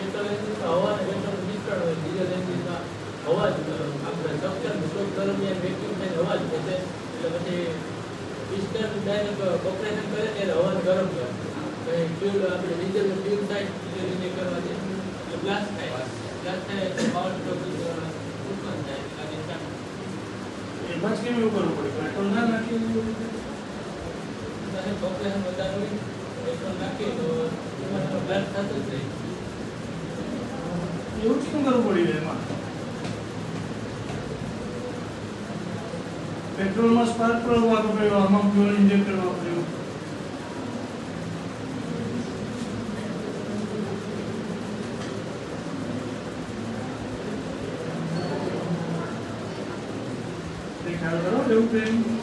Petrol એન્જિનમાં હવા અને પેટ્રોલ મિશ્રણ હોય, ડીઝલ એન્જિનમાં હવા જ આપણે સક્શન સ્ટોક દરમિયાન વેક્યુમ થઈને હવા જ થશે. એટલે પછી પિસ્ટન ડાયરેક્ટ ઓપરેશન કરે ત્યારે હવાને ગરમ કરે. ફ્યુલ આપણે ડીઝલનું ફ્યુલ થાય ડીઝલ ઇન્જેક્ટ કરવાથી એટલે બ્લાસ્ટ થાય. બ્લાસ્ટ થાય એટલે પાવર સ્ટ્રોક ઉત્પન્ન થાય. એમાં જ કેમ એવું કરવું પડે? પેટ્રોલ ના નાખીએ ઓપરેશન વધારે હોય, પેટ્રોલ નાખીએ તો એમાં બ્લાસ્ટ થતું જ નહીં. એવું જ કેમ કરવું પડ્યું એમાં? પેટ્રોલમાં સ્પાર્ક પ્લગ વાપર્યો, આમાં ફ્યુઅલ ઇન્જેક્ટર વાપર્યું. ખ્યાલ કરો એવું કંઈ